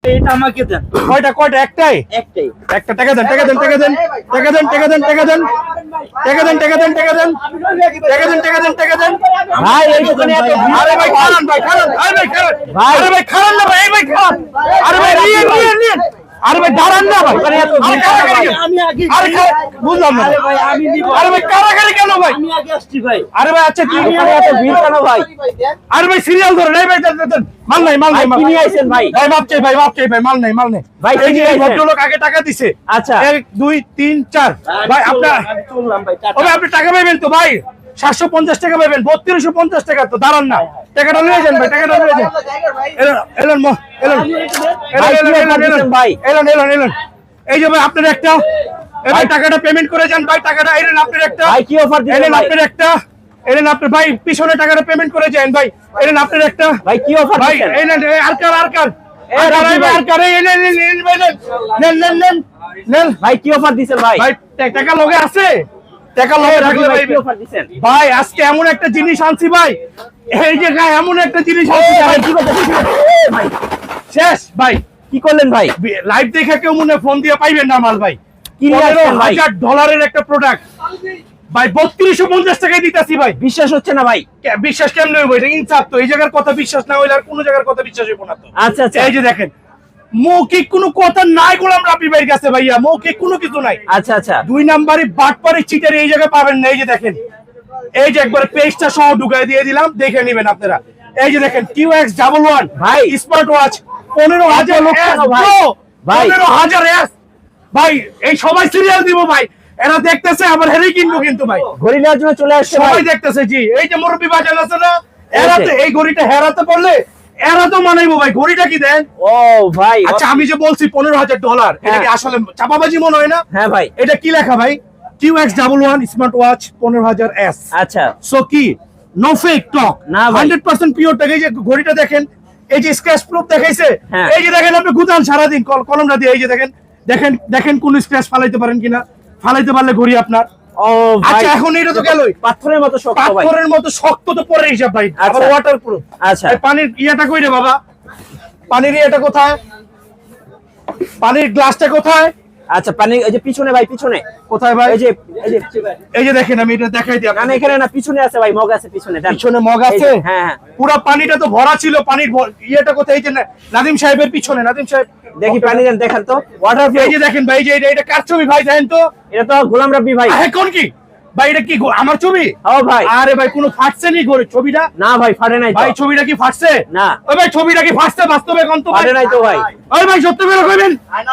এটা আমাকে দেন। কয়টা কয়টা? একটাই একটাই। একটা। টাকা দেন টাকা দেন টাকা দেন টাকা দেন টাকা দেন টাকা দেন টাকা দেন টাকা দেন টাকা দেন টাকা দেন টাকা দেন টাকা দেন। ভাই এই দোকানে এত ভিড়। আরে ভাই খান ভাই খান। আরে ভাই খান। আরে ভাই খান না ভাই। এই ভাই খান। আরে ভাই নিয়ে। আরে ভাই দাঁড়ান না ভাই। দোকানে এত ভিড়। আমি আগে। আরে বুঝলাম না। আরে ভাই আমি নিব। আরে ভাই কারাগারি কেন ভাই? আমি আগে আসছি ভাই। আরে ভাই আচ্ছা তুই দোকানে এত ভিড় কেন ভাই? আরে ভাই সিরিয়াল ধরে নাই ভাই দেন মাল নাই মাল নাই ভাই, কি নিয়ে আইছেন ভাই? ভাই মাপ চাই ভাই মাল নাই ভাই, কি এই যে নিয়ে এই আইছেন? ভদ্রলোক আগে টাকা দিছে। আচ্ছা। 1 2 3 4 ভাই আপনার আমি চললাম ভাই। টাটা। ওই আপনি টাকা পাবেন তো ভাই 750 টাকা পাবেন 3250 টাকা তো দাঁড়ান না টাকাটা নিয়ে যান ভাই টাকাটা নিয়ে যান এলেন এলেন ভাই। এলেন এই যে ভাই আপনার একটা ভাই টাকাটা পেমেন্ট করে যান ভাই টাকাটা এলেন আপনার একটা ভাই কি অফার দিবেন এলেন ভাই? আপনার একটা এলেন আপনার ভাই পিছনে টাকাটা পেমেন্ট করে যান ভাই এলেন আপনার একটা ভাই কি অফার ভাই দিবেন? এলেন আর কার এই রাজু ভাই। নেন ভাই কি অফার দিবেন ভাই? ভাই টাকা লগে আছে টাকা লগে রাজু রাখলে ভাই ভাই কি অফার দিবেন? ভাই আজকে এমন একটা জিনিস আনছি ভাই এই যে গায়ে এমন একটা জিনিস আনছি ভাই ভাই কি কথা ভাই? শেষ ভাই কি করলেন ভাই? লাইভ দেখে কেউ মনে ফোন দিয়ে পাইবেন না মাল ভাই কি নিয়ে আসছেন ভাই? $15,000 একটা প্রোডাক্ট ভাই 3250 টাকায় দিতাছি ভাই বিশ্বাস হচ্ছে না ভাই। বিশ্বাস কেমনে হইব এটা ইনসাফ তো এই জায়গার কথা বিশ্বাস না হইলে আর কোন জায়গার কথা বিশ্বাস হইব না তো আচ্ছা আচ্ছা এই যে দেখেন মৌখিক কোনো কথা নাই গোলাম রাব্বি ভাইয়ের কাছে ভাইয়া মৌখিক কোনো কিছু নাই আচ্ছা আচ্ছা। 2 নাম্বারে বাটপারে চিটারে এই জায়গায় পাবেন না এই যে দেখেন এই যে একবার পেজটা সহ ঢুকাই দিয়ে দিলাম দেখে নেবেন আপনারা এই যে দেখেন QX11 ভাই স্মার্ট ওয়াচ 15,000 লোক কেন ভাই? ভাই 15,000 এস ভাই এই সবাই সিরিয়াল দিব ভাই এরা দেখতেছে আবার হেরি কিনবো কিন্তু ভাই ঘড়ি নেওয়ার জন্য চলে আসছে ভাই। সবাই দেখতেছে জি এই যে মুরব্বি বাজার আছে না এরা এই যে। তো এই ঘড়িটা হেরাতে পড়লে এরা তো মানাইবো ভাই ঘড়িটা কি দেন ও ভাই। আচ্ছা আমি যে বলছি $15,000 এটা কি আসলে চাপাবাজি মনে হয় না হ্যাঁ ভাই। এটা কি লেখা ভাই QX11 স্মার্ট ওয়াচ 15,000 এস আচ্ছা সো কি নো ফেক টক না ভাই। 100% পিওর টাকা এই যে ঘড়িটা দেখেন এই যে স্ক্র্যাচ প্রুফ দেখাইছে হ্যাঁ। এই যে দেখেন আপনি গুতান সারা দিন কলমটা দিয়ে এই যে দেখেন দেখেন দেখেন কোন স্ক্র্যাচ ফালাইতে পারেন কিনা ফালাইতে পারলে ঘড়ি আপনার ও ভাই। আচ্ছা এখন এটা তো গেলই পাথরের মতো শক্ত ভাই। পাথরের মতো শক্ত তো পরে হিসাব ভাই আবার আচ্ছা। ওয়াটারপ্রুফ আচ্ছা এই পানির ইয়েটা কই রে বাবা পানির ইয়েটা কোথায় পানির গ্লাসটা কোথায় আচ্ছা। পানি এই যে পিছনে ভাই পিছনে। কোথায় ভাই এই যে এই যে দেখেন আমি এটা দেখাই দিই না আপনাকে। না এখানে না পিছনে আছে ভাই মগ আছে পিছনে দেন। পিছনে মগ এই আছে যে, হ্যাঁ হ্যাঁ। পুরো পানিটা তো ভরা ছিল পানির ইয়েটা কোথায় এই যে নাদিম সাহেবের পিছনে নাদিম সাহেব দেখি পানি দেন দেখান তো। ওয়াটার এই যে দেখেন ভাই যে এটা কার ছবি ভাই দেখেন তো এটা তো গোলাম রাব্বি ভাই। এখন কি ভাই এটা কি আমার ছবি ও ভাই। আরে ভাই কোনো ফাটছে নি করে ছবিটা না ভাই ফাটে নাই তো। ভাই ছবিটা কি ফাটছে না। ওই ভাই ছবিটা কি ফাটছে বাস্তবে কোন তো ভাই ফাটে নাই তো ভাই। ওই ভাই সত্যি করে কইবেন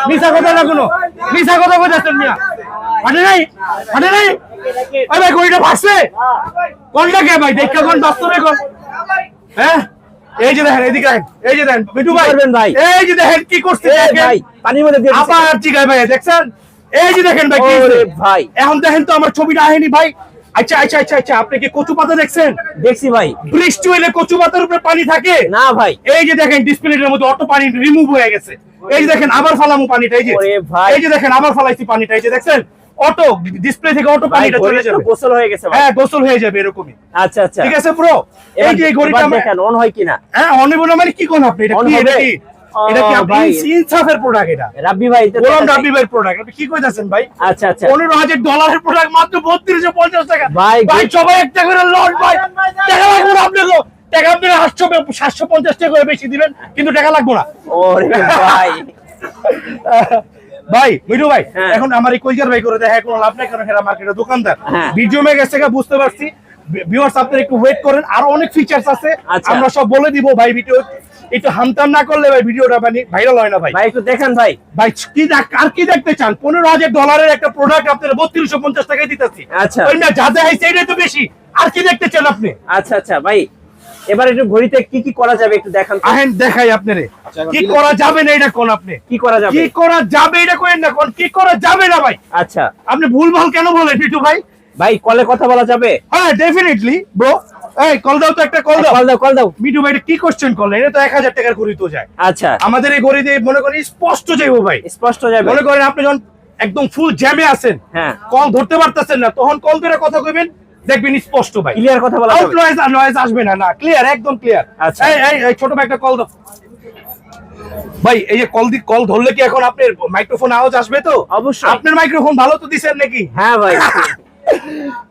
মিছা কথা না কোনো মিছা কথা কইতাছেন মিয়া ফাটে নাই ওই ভাই কইটা ফাটছে কোনটা কে ভাই দেখা কোন বাস্তবে কোন হ্যাঁ এই যে দেখেন এদিকে দেখেন এই যে দেখেন বিটু ভাই করবেন ভাই? এই যে দেখেন কি করছে এই দেখেন ভাই পানির মধ্যে দিয়ে দিছে। আবার চিকাই ভাই দেখছেন এই যে দেখেন ভাই কি ওরে হইছে? ভাই। এখন দেখেন তো আমার ছবিটা আহেনি ভাই আচ্ছা আপনি কি কচু পাতা দেখছেন দেখছি ভাই। বৃষ্টি হইলে কচু পাতার উপরে পানি থাকে না ভাই। এই যে দেখেন ডিসপ্লেটার মধ্যে অটো পানি রিমুভ হয়ে গেছে এই যে দেখেন আবার ফালামু পানিটা এই যে ওরে ভাই। এই যে দেখেন আবার ফালাইছি পানিটা এই যে দেখছেন অটো ডিসপ্লে থেকে অটো ভাই পানিটা চলে ঘড়িটা যাবে গোসল হয়ে গেছে ভাই। হ্যাঁ গোসল হয়ে যাবে এরকমই আচ্ছা আচ্ছা। ঠিক আছে ব্রো এই যে এই ঘড়িটা এবার দেখেন অন হয় কিনা। হ্যাঁ অনিবনা মানে কি কোন আপনি এটা On কি হবে? এটা কি ও, আপনি ভাই। ইনসাফের প্রোডাক্ট এটা রাব্বি ভাই এটা গোলাম দেখান। রাব্বি ভাইয়ের প্রোডাক্ট আপনি কি কইতাছেন ভাই আচ্ছা আচ্ছা। $15,000 প্রোডাক্ট মাত্র 3250 টাকা ভাই, ভাই সবাই একটা করে লট ভাই টাকা লাগবে না আপনাকে টাকা আপনারা 750 টাকা করে বেশি দিবেন কিন্তু টাকা লাগবে না ওরে ভাই। ভাই মিঠু ভাই হ্যাঁ। এখন আমার এই কইজার ভাই করে দেখা কোনো লাভ নাই কারণ এরা মার্কেটের দোকানদার হ্যাঁ। ভিডিও মে গেছে বুঝতে পারছি ভিউয়ার্স আপনারা একটু ওয়েট করেন আরো অনেক ফিচারস আছে আচ্ছা। আমরা সব বলে দিব ভাই ভিডিও একটু হামতাম না করলে ভাই ভিডিওটা মানে ভাইরাল হয় না ভাই ভাই একটু দেখান ভাই। ভাই কি আর কি দেখতে চান $15,000 একটা প্রোডাক্ট আপনারা 3250 টাকায় দিতেছি আচ্ছা। ওই না যা যা হইছে এটাই তো বেশি আর কি দেখতে চান আপনি আচ্ছা আচ্ছা ভাই এবার একটু ঘড়িতে কি কি করা যাবে একটু দেখান তো। আহেন দেখাই আপনারে কি করা যাবে না এটা কোন আপনি কি করা যাবে? কি করা যাবে এটা কোন না কোন কি করা যাবে না ভাই আচ্ছা আপনি ভুলভাল কেন বলেন বিটু ভাই ভাই কলে কথা বলা যাবে? হ্যাঁ ডেফিনেটলি ব্রো এই কল দাও তো একটা কল দাও কল দাও কল দাও। মিটু ভাই এটা কি কোশ্চেন করলেন এটা তো 1000 টাকার ঘড়ি তো যায় আচ্ছা আমাদের এই ঘড়ি দিয়ে মনে করেন স্পষ্ট যাইবো ভাই স্পষ্ট যাবে। মনে করেন আপনি যখন একদম ফুল জ্যামে আছেন হ্যাঁ। কল ধরতে পারতেছেন না তখন কল ধরে কথা কইবেন দেখবেন স্পষ্ট ভাই ক্লিয়ার কথা বলা যাবে। নয়েজ আসবে না ক্লিয়ার একদম ক্লিয়ার আচ্ছা। এই ছোট ভাই একটা কল দাও ভাই এই যে কল ধরলে কি এখন আপনার মাইক্রোফোন আওয়াজ আসবে তো? অবশ্যই। আপনার মাইক্রোফোন ভালো তো দিছেন নাকি? হ্যাঁ ভাই।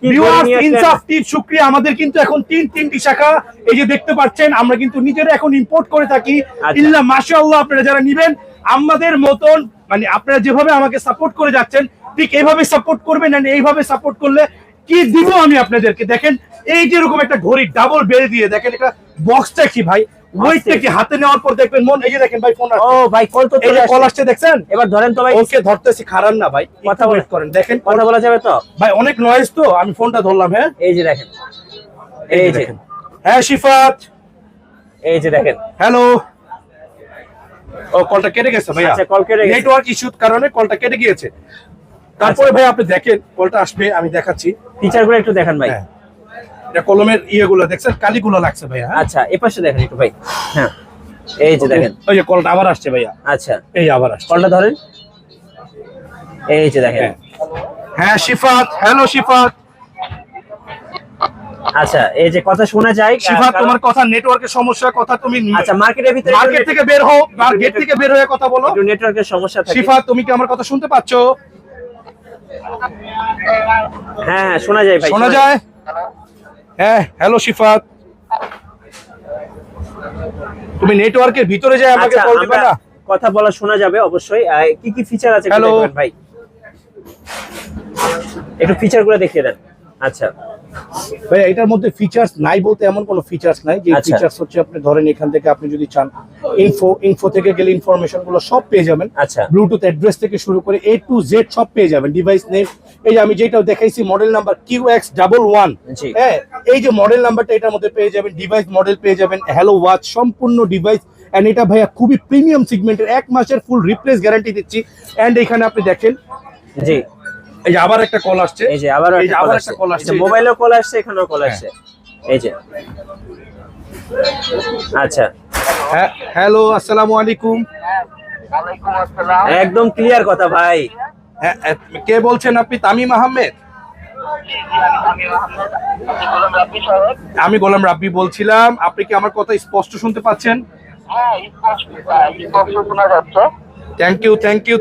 কি ভিউয়ার্স, বলে নিয়ে আসলেন? ইনসাফ টিপ শুকরিয়া। আমাদের কিন্তু এখন তিনটি শাখা, এই যে দেখতে পাচ্ছেন, আমরা কিন্তু নিজেরা এখন ইম্পোর্ট করে থাকি। আচ্ছা। ইল্লা মাশাআল্লাহ, আপনারা যারা নিবেন আমাদের মতন, মানে আপনারা যেভাবে আমাকে সাপোর্ট করে যাচ্ছেন ঠিক এইভাবে সাপোর্ট করবেন। আর এইভাবে সাপোর্ট করলে কি দিব আমি আপনাদেরকে, দেখেন এই যে এরকম একটা ঘড়ি ডাবল বেল দিয়ে, দেখেন এটা বক্সটা কি ভাই, ওয়েটটা কি, হাতে নেওয়ার পর দেখবেন মন, এই যে দেখেন ভাই ফোন, ও ভাই কল তো এই চলে যে কল আসছে। আসছে দেখছেন? এবার ধরেন তো ভাই। ওকে ধরতেছি, খারাপ না ভাই, কথা কথা বলে- ওয়েট করেন, দেখেন কথা বলা যাবে তো? ভাই অনেক নয়েজ তো, আমি ফোনটা ধরলাম। হ্যাঁ এই যে দেখেন, এই যে দেখেন। হ্যাঁ শিফাত, এই যে দেখেন। হ্যালো। ও কলটা কেটে গেছে ভাইয়া, আচ্ছা, কল কেটে গেছে। নেটওয়ার্ক ইস্যুর কারণে কলটা কেটে গিয়েছে। তারপরে ভাই আপনি দেখেন কলটা আসবে, আমি দেখাচ্ছি। ফিচারগুলো একটু দেখেন ভাই। হ্যাঁ, এটা কলমের ইয়েগুলো দেখছেন, কালিগুলো লাগছে ভাইয়া। হ্যাঁ? আচ্ছা, এই পাশে দেখেন একটু ভাই। হ্যাঁ, এই যে দেখেন। ওই যে কলটা আবার আসছে ভাইয়া, আচ্ছা, এই আবার আসছে। কলটা ধরেন, এই যে দেখেন। হ্যাঁ। হ্যাঁ শিফাত, হ্যালো শিফাত। আচ্ছা, এই যে কথা শোনা যায়। শিফাত, কারণ- তোমার কথা নেটওয়ার্কের সমস্যা, কথা তুমি আচ্ছা, মার্কেটের ভিতরে মার্কেট থেকে বের হও, বা গেট থেকে বের হয়ে কথা বলো। একটু নেটওয়ার্কের সমস্যা থাকে। শিফাত, তুমি কি আমার কথা শুনতে পাচ্ছো? হ্যাঁ হ্যাঁ, শোনা যায় ভাই, শোনা যায়? হ্যাঁ, হ্যালো শিফাত, তুমি নেটওয়ার্কের ভিতরে যায় আমাকে আচ্ছা, কল দিবে আমরা না? কথা বলা শোনা যাবে অবশ্যই। কি কি ফিচার আছে একটু হ্যালো। দেখবেন ভাই, একটু ফিচারগুলো দেখিয়ে দেন। আচ্ছা, ভাই এটার মধ্যে ফিচার্স নাই বলতে এমন কোনো ফিচার্স নাই। যে আচ্ছা। ফিচার্স হচ্ছে, আপনি ধরেন এখান থেকে আপনি যদি চান ইনফো থেকে গেলে ইনফরমেশন গুলো সব পেয়ে যাবেন। আচ্ছা। ব্লুটুথ অ্যাড্রেস থেকে শুরু করে A to Z সব পেয়ে যাবেন। ডিভাইস নেম, এই যে আমি যেটা দেখাইছি মডেল নাম্বার QX11, জি। হ্যাঁ এই যে মডেল নাম্বারটা এটার মধ্যে পেয়ে যাবেন। ডিভাইস মডেল পেয়ে যাবেন, হ্যালো ওয়াচ সম্পূর্ণ ডিভাইস। এন্ড এটা ভাইয়া খুবই প্রিমিয়াম সেগমেন্টের, 1 মাসের ফুল রিপ্লেস গ্যারান্টি দিচ্ছি। এন্ড এখানে আপনি দেখেন, জি, এই যে আবার একটা কল আসছে, এই যে আবার এই যে আবার একটা একটা কল কল আসছে, আসছে। মোবাইলেও কল আসছে, এখানেও কল আসছে। এই যে, আচ্ছা, হ্যাঁ, হ্যালো আসসালামু আলাইকুম। ওয়ালাইকুম আসসালাম। একদম ক্লিয়ার কথা ভাই। হ্যাঁ, কে বলছেন আপনি? তামিম আহমেদ? আমি আহমেদ, আপনি গোলাম রাব্বি সাহেব। আমি গোলাম রাব্বি বলছিলাম। আপনি কি আমার কথা স্পষ্ট শুনতে পাচ্ছেন? হ্যাঁ, স্পষ্ট শোনা যাচ্ছে।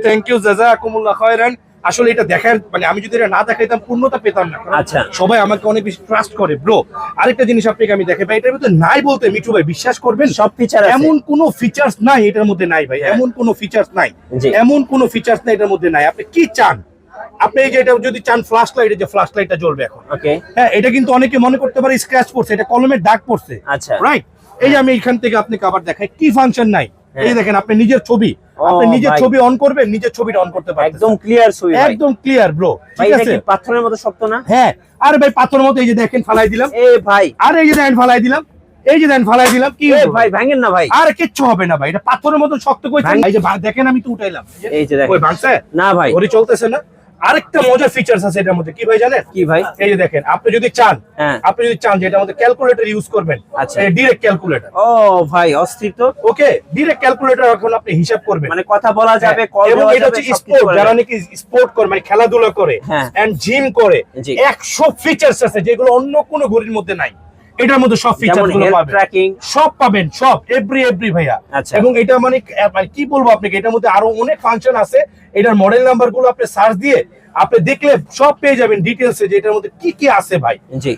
থ্যাংক ইউ জাযাকুমুল্লাহ খায়রান। আসলে এটা দেখেন, মানে আমি যদি এটা না দেখাইতাম পূর্ণতা পেতাম না। কারণ আচ্ছা। সবাই আমাকে অনেক বেশি ট্রাস্ট করে ব্রো। আরেকটা জিনিস আপনাকে আমি দেখাই ভাই, এটার মধ্যে নাই বলতে মিঠু ভাই বিশ্বাস করবেন, সব ফিচার আছে। এমন কোনো ফিচার্স নাই এটার মধ্যে নাই ভাই, হ্যাঁ। এমন কোনো ফিচার্স নাই, জি। এমন কোনো ফিচার্স নাই এটার মধ্যে নাই। আপনি কি চান? আপনি এই যে এটা যদি চান ফ্ল্যাশ লাইট, এই যে ফ্ল্যাশ লাইটটা জ্বলবে এখন। ওকে, হ্যাঁ, এটা কিন্তু অনেকে মনে করতে পারে স্ক্র্যাচ পড়ছে, এটা কলমের দাগ পড়ছে। আচ্ছা। রাইট, এই যে আমি এখান থেকে আপনাকে আবার দেখাই কি ফাংশন নাই। হ্যাঁ। এই দেখেন, আপনি নিজের ছবি, আপনি নিজের ভাই। ছবি অন করবেন, নিজের ছবিটা অন করতে পারবেন। একদম ক্লিয়ার ছবি ভাই। একদম ক্লিয়ার ব্রো, ভাই, ঠিক এটা আছে? কি পাথরের মতো শক্ত না? হ্যাঁ, আরে ভাই পাথর মতো, এই যে দেখেন ফালাই দিলাম, এ ভাই, আর এই যে দেখেন ফালাই দিলাম, এই যে দেখেন ফালাই দিলাম, কি এ হলো ভাই ভাঙেন না ভাই। আর কিচ্ছু হবে না ভাই, এটা পাথরের মতো শক্ত কইছেন। ভাঙ- এই যে দেখেন আমি তো উঠাইলাম, এই যে দেখেন। ওই ভাঙছে না ভাই। ঘড়ি চলতেছে না। আরেকটা মজার ফিচার্স আছে এটার মধ্যে, কি ভাই জানেন? কি ভাই? এই যে দেখেন, আপনি যদি চান, হ্যাঁ। আপনি যদি চান যে এটার মধ্যে ক্যালকুলেটর ইউজ করবেন, আচ্ছা। Direct calculator. ও ভাই, অস্থির তো। ওকে, ডিরেক্ট ক্যালকুলেটর এখন আপনি হিসাব করবেন। মানে কথা বলা যাবে, হ্যাঁ, কল এবং দেওয়া এটা যাবে, হচ্ছে সবকিছু স্পোর্ট, করা যারা যাবে। নাকি স্পোর্ট করে, মানে খেলাধুলা করে হ্যাঁ। এন্ড জিম করে, জি। 100 ফিচার্স আছে যেগুলো অন্য কোনো ঘড়ির মধ্যে নাই। এটার মধ্যে সব ফিচার যেমন গুলো হেলথ পাবেন, ট্র্যাকিং। সব পাবেন, সব এভরি ভাইয়া। আচ্ছা। এবং এটা মানে মানে কি বলবো আপনাকে, এটার মধ্যে আরো অনেক ফাংশন আছে। এটার মডেল নাম্বার গুলো আপনি সার্চ দিয়ে আপনি দেখলে সব পেয়ে যাবেন ডিটেলসে, যে এটার মধ্যে কি কি আছে ভাই। জি,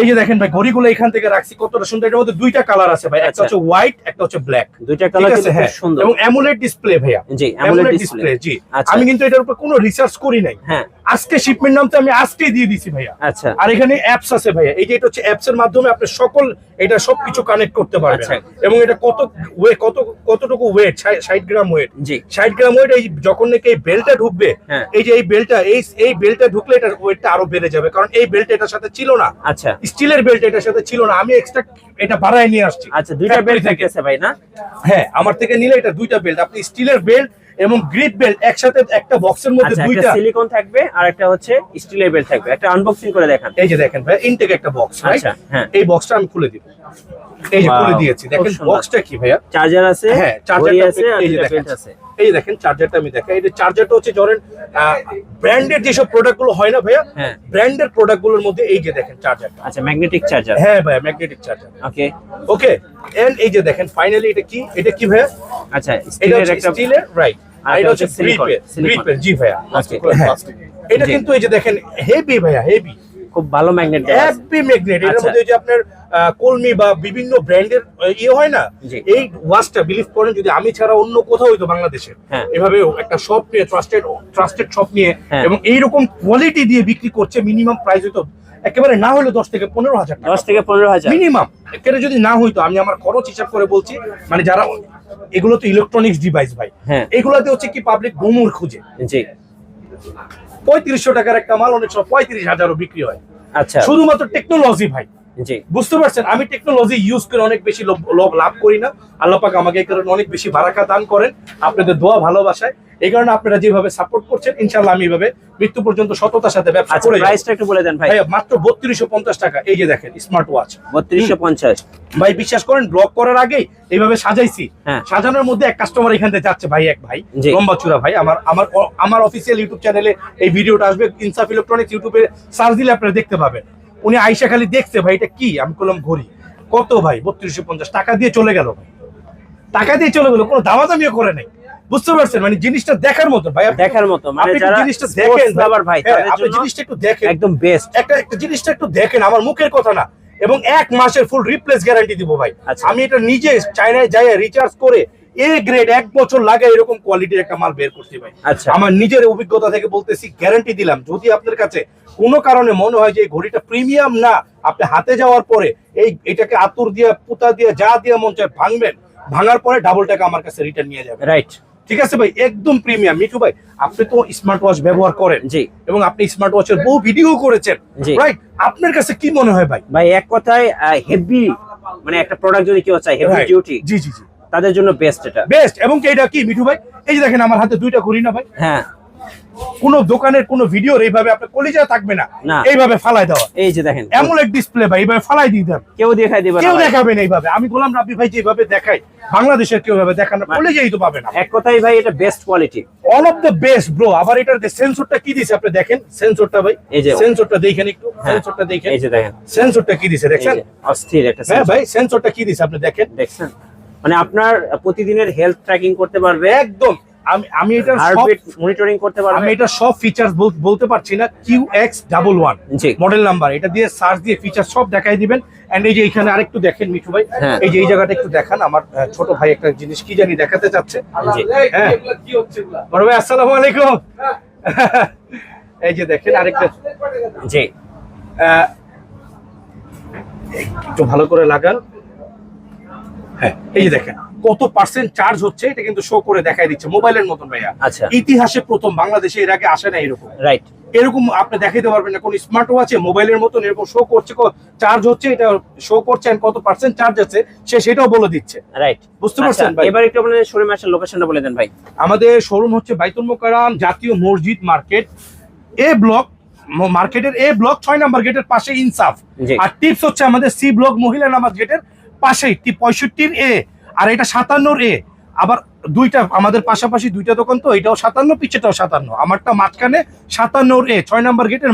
এই যে দেখেন ভাই, ঘড়িগুলো এখান থেকে রাখছি কতটা সুন্দর। এটার মধ্যে দুইটা কালার আছে ভাই, একটা আচ্ছা। হচ্ছে হোয়াইট, একটা হচ্ছে ব্ল্যাক। দুইটা কালার কিন্তু হ্যাঁ, খুব সুন্দর। এবং অ্যামোলেড ডিসপ্লে ভাইয়া। জি, AMOLED AMOLED display। জি। আচ্ছা। আমি কিন্তু এটার উপর কোনো রিসার্চ করি নাই, হ্যাঁ। আজকে শিপমেন্ট নামতে আমি আজকেই দিয়ে দিছি ভাইয়া। আচ্ছা। আর এখানে অ্যাপস আছে ভাইয়া, এই যে এটা হচ্ছে অ্যাপস এর মাধ্যমে আপনি সকল এটা সবকিছু কানেক্ট করতে পারবেন। আচ্ছা। এবং এটা কতটুকু ওয়েট, 60 গ্রাম ওয়েট। জি। 60 গ্রাম ওয়েট। এই যখন নাকি এই বেলটা ঢুকবে, হ্যাঁ। এই যে এই বেলটা ঢুকলে এটার ওয়েটটা আরো বেড়ে যাবে, কারণ এই বেল্ট এটার সাথে ছিল না। আচ্ছা। স্টিলের বেল্ট এটার সাথে ছিল না, আমি এক্সট্রা এটা বাড়ায় নিয়ে আসছি। আচ্ছা, দুইটা Factory বেল্ট থেকে। থাকতেছে ভাই না? হ্যাঁ, আমার থেকে নিলে এটা দুইটা বেল্ট, আপনি স্টিলের বেল্ট এবং গ্রিপ বেল্ট একসাথে একটা বক্সের মধ্যে আচ্ছা, একটা দুইটা। সিলিকন থাকবে আর একটা হচ্ছে স্টিলের বেল্ট থাকবে। একটা আনবক্সিং করে দেখান। এই যে দেখেন ভাই, ইনটেক একটা বক্স, আচ্ছা, হ্যাঁ। এই বক্সটা আমি খুলে দিব। এই যে Wow, খুলে দিয়েছি, খুব দেখেন সুন্দর। বক্সটা কি ভাইয়া? চার্জার আছে, হ্যাঁ ঘড়ি চার্জারটা আছে, আর এই যে দুটো দেখেন, বেল্ট আছে। এই যে দেখেন চার্জারটা আমি দেখাই। এই যে চার্জারটা হচ্ছে ধরেন ব্র্যান্ডের যেসব প্রোডাক্ট গুলো হয় না ভাইয়া, হ্যাঁ। ব্র্যান্ডের প্রোডাক্ট গুলোর মধ্যে এই যে দেখেন চার্জারটা। আচ্ছা, ম্যাগনেটিক চার্জার। হ্যাঁ ভাইয়া, magnetic charger. Okay. Okay, and এই যে দেখেন ফাইনালি এটা কি, এটা কি ভাইয়া? আচ্ছা, এটা স্টিলের হচ্ছে একটা স্টিলের, রাইট। আর এটা হচ্ছে সিলিকন। গ্রিপের, জি ভাইয়া। Okay. হ্যাঁ। এটা জি। কিন্তু এই যে দেখেন হেভি ভাইয়া, হেভি খুব ভালো ম্যাগনেট দেওয়া আছে। Happy magnet. এর আচ্ছা। মধ্যে যে আপনার কলমি বা বিভিন্ন ব্র্যান্ডের ইয়ে হয় না, জি। এই ওয়াচটা বিলিভ করেন যদি আমি ছাড়া অন্য কোথাও হইতো বাংলাদেশে হ্যাঁ। এভাবে একটা শপ নিয়ে ট্রাস্টেড শপ নিয়ে হ্যাঁ। এবং এইরকম কোয়ালিটি দিয়ে বিক্রি করছে, মিনিমাম প্রাইস হইতো একেবারে না হলে 10 থেকে 15,000 টাকা 10 থেকে 15,000 মিনিমাম। একেবারে যদি না হইতো, আমি আমার খরচ হিসাব করে বলছি, মানে যারা এগুলো তো ইলেকট্রনিক্স ডিভাইস ভাই, হ্যাঁ। এগুলাতে হচ্ছে কি পাবলিক গোমর খুঁজে। জি। 3500 টাকার একটা মাল অনেক সময় 35,000ও বিক্রি হয়, আচ্ছা। শুধুমাত্র টেকনোলজি ভাই। জি। বুঝতে পারছেন, আমি টেকনোলজি ইউজ করে অনেক বেশি লাভ করি না। আল্লাহ পাক আমাকে এই কারণে অনেক বেশি বারাকা দান করেন, আপনাদের দোয়া ভালোবাসায়। এই কারণে আপনারা যেভাবে সাপোর্ট করছেন, ইনশাআল্লাহ আমি এইভাবে মৃত্যু পর্যন্ত সততার সাথে ব্যবসা আচ্ছা, করে যাব। প্রাইসটা একটু বলে দেন ভাই। ভাই মাত্র 3250 টাকা। এই যে দেখেন স্মার্ট ওয়াচ 3250। ভাই বিশ্বাস করেন, ব্লগ করার আগেই এইভাবে সাজাইছি। হ্যাঁ। সাজানোর মধ্যে এক কাস্টমার এখান থেকে যাচ্ছে ভাই, এক ভাই জি। লম্বা চূড়া ভাই, আমার অফিসিয়াল ইউটিউব চ্যানেলে এই ভিডিওটা আসবে, ইনসাফ ইলেকট্রনিক্স ইউটিউবে সার্চ দিলে আপনারা দেখতে পাবেন। উনি আইসা খালি দেখছে ভাই এটা কি, আমি বললাম ঘড়ি। কত ভাই? 3250 টাকা দিয়ে চলে গেল ভাই, টাকা দিয়ে চলে গেল, কোনো দামাদামিও করে নাই। বুঝতে পারছেন, মানে জিনিসটা দেখার মতো ভাই, দেখার মতো, মানে আপনি একটু যারা জিনিসটা স্পোর্টস দেখেন লাভার ভাই, হ্যাঁ, তাদের আপনি জন্য জিনিসটা একটু দেখেন, একদম বেস্ট। একটা জিনিসটা একটু দেখেন, আমার মুখের কথা না। এবং 1 মাসের ফুল রিপ্লেস গ্যারান্টি দিব ভাই। আচ্ছা। আমি এটা নিজে চায়নায় যাই রিচার্জ করে এ গ্রেড 1 বছর লাগে এরকম কোয়ালিটির একটা মাল বের করছি ভাই। আচ্ছা। আমার নিজের অভিজ্ঞতা থেকে বলতেছি, গ্যারান্টি দিলাম। যদি আপনার কাছে কোনো কারণে মনে হয় যে এই ঘড়িটা প্রিমিয়াম না, আপনি হাতে যাওয়ার পরে এটাকে আতুর দিয়ে পুতা দিয়ে যা দিয়ে মন চায় ভাঙবেন, ভাঙার পরে ডাবল টাকা আমার কাছে রিটার্ন নিয়ে যাবেন। রাইট। ঠিক আছে ভাই, একদম প্রিমিয়াম। মিঠু ভাই, আপনি তো স্মার্ট ওয়াচ ব্যবহার করেন, জি। এবং আপনি স্মার্ট ওয়াচের বহু ভিডিও করেছেন, জি। রাইট? আপনার কাছে কি মনে হয় ভাই? ভাই এক কথায় হেভি, মানে একটা প্রোডাক্ট যদি কেউ চায় হেভি Right. ডিউটি, জি জি জি, তাদের জন্য বেস্ট এটা। বেস্ট। এবং এটা কি মিঠু ভাই, এই যে দেখেন আমার হাতে 2টা ঘড়ি না ভাই, হ্যাঁ। কোন দোকানের কোন ভিডিওর এইভাবে আপনার কলিজা থাকবে না, না। এইভাবে ফালাই দেওয়া। এই যে দেখেন, অ্যামোলেড ডিসপ্লে ভাই, এইভাবে ফালাই দিয়ে দেন, কেউ দেখাই দিবে না কেউ ভাই। দেখাবে না এইভাবে। আমি গোলাম রাব্বি ভাই যেভাবে দেখাই, বাংলাদেশের কেউ ভাবে দেখান না, কলিজাই তো পাবে না। এক কথায় ভাই এটা best quality. All of the best bro. আবার এটার সেন্সরটা কি দিছে আপনি দেখেন, সেন্সরটা ভাই, এই যে সেন্সরটা দেখেন একটু, হ্যাঁ, সেন্সরটা দেখেন, এই যে দেখেন, সেন্সরটা কি দিছে এই দেখছেন? যে অস্থির একটা হ্যাঁ sensor। ভাই, সেন্সরটা কি দিছে আপনি দেখেন, দেখছেন, মানে আপনার প্রতিদিনের হেলথ ট্র্যাকিং করতে পারবে, একদম। আমি এটার সব, হার্টবিট মনিটরিং করতে পারবে। আমি এটা সব ফিচার্স বলতে পারছি না। QX11 জি। মডেল নাম্বার, এটা দিয়ে সার্চ দিয়ে ফিচার সব দেখাই দিবেন। এন্ড এই যে এখানে আরেকটু দেখেন মিঠু ভাই, হ্যাঁ। এই যে এই জায়গাটা একটু দেখান। আমার ছোট ভাই একটা জিনিস কি জানি দেখাতে চাচ্ছে। জি। হ্যাঁ বড় ভাই, আসসালামু আলাইকুম। এই যে দেখেন আরেকটা, জি। একটু ভালো করে লাগান। হ্যাঁ, এই যে দেখেন কত পার্সেন্ট চার্জ হচ্ছে, এটা কিন্তু শো করে দেখাই দিচ্ছে মোবাইলের মতন ভাইয়া। আচ্ছা। ইতিহাসে প্রথম, বাংলাদেশে এর আগে আসে না এরকম। রাইট। এরকম আপনি দেখাইতে পারবেন না কোন স্মার্ট ওয়াচে মোবাইলের মতন এরকম শো করছে, চার্জ হচ্ছে, এটা শো করছে, and কত পার্সেন্ট চার্জ আছে সে সেটাও বলে দিচ্ছে। রাইট। বুঝতে পারছেন ভাই? এবার একটু আপনাদের শোরুমে আসার লোকেশনটা বলে দেন ভাই। আমাদের শোরুম হচ্ছে বাইতুল মোকাররম জাতীয় মসজিদ মার্কেট, এ ব্লক, মার্কেটের এ ব্লক 6 নাম্বার গেটের পাশে ইনসাফ। জি। আর টিপস হচ্ছে আমাদের সি ব্লক মহিলা নামাজ গেটের পাশেই 65 এ, আর এটা 57 এ। আবার দুইটা আমাদের পাশাপাশি দুইটা দোকান, তো এটাও 57, পিছেটাও 57, আমারটা মাঝখানে 57 এ 6 নাম্বার গেটের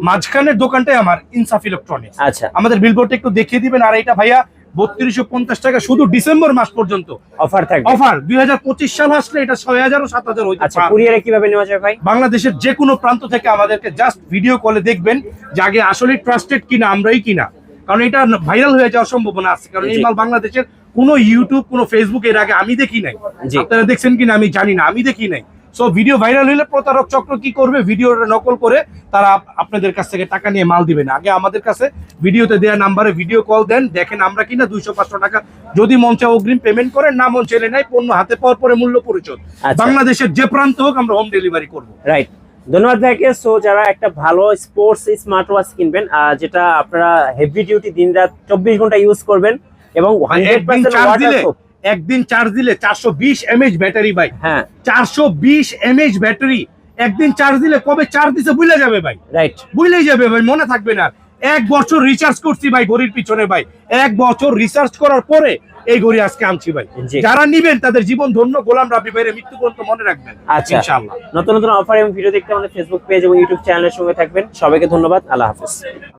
মাঝখানের দোকানটাই আমার ইনসাফ ইলেকট্রনিক্স। আচ্ছা। আমাদের বিলবোর্ডটা একটু দেখিয়ে দিবেন। আর এটা ভাইয়া 3250 টাকা শুধু ডিসেম্বর মাস পর্যন্ত অফার থাকবে। অফার। 2025 সাল আসলে এটা 6000 ও 7000 হইতে আচ্ছা, পারে। কুরিয়ারে কিভাবে নেওয়া যায় ভাই? বাংলাদেশের যে কোনো প্রান্ত থেকে আমাদেরকে জাস্ট ভিডিও কলে দেখবেন যে আগে আসলে ট্রাস্টেড কিনা, আমরাই কিনা, কারণ এটা ভাইরাল হয়ে যাওয়ার সম্ভাবনা আছে। কারণ এই জি। মাল বাংলাদেশের কোনো ইউটিউব, কোনো ফেসবুক এর আগে আমি দেখি নাই। জি। আপনারা দেখছেন কিনা আমি জানি না, আমি দেখি নাই। সো ভিডিও ভাইরাল হলে প্রতারক চক্র কি করবে, ভিডিওটা নকল করে তারা আপনাদের কাছ থেকে টাকা নিয়ে মাল দিবে না। আগে আমাদের কাছে ভিডিওতে দেওয়া নাম্বারে ভিডিও কল দেন, দেখেন আমরা কিনা, 200-500 টাকা যদি মন চায় অগ্রিম পেমেন্ট করেন, না মন চাইলে নাই, পণ্য হাতে পাওয়ার পরে মূল্য পরিশোধ। আচ্ছা। বাংলাদেশের যে প্রান্ত হোক আমরা হোম ডেলিভারি করবো। রাইট। ধন্যবাদ ভাইকে। সো যারা একটা ভালো স্পোর্টস স্মার্ট ওয়াচ কিনবেন, যেটা আপনারা হেভি ডিউটি দিন রাত 24 ঘন্টা ইউজ করবেন, এবং 100% ওয়াটারপ্রুফ। একদিন চার্জ দিলে 420 mAh ব্যাটারি ভাই। হ্যাঁ। 420 mAh ব্যাটারি, একদিন চার্জ দিলে কবে চার্জ দিছে ভুলে যাবে ভাই, রাইট। ভুলেই যাবে ভাই, মনে থাকবে না। 1 বছর রিসার্চ করছি ভাই ঘড়ির পিছনে ভাই, 1 বছর রিসার্চ করার পরে এই ঘড়ি আজকে আনছি ভাই। জি। যারা নিবেন তাদের জীবন ধন্য, গোলাম রাব্বি ভাইয়ের মৃত্যু পর্যন্ত মনে রাখবেন আচ্ছা, ইনশাআল্লাহ। নতুন নতুন অফার এবং ভিডিও দেখতে আমাদের ফেসবুক পেজ এবং ইউটিউব চ্যানেলের সঙ্গে থাকবেন। সবাইকে ধন্যবাদ, আল্লাহ হাফেজ।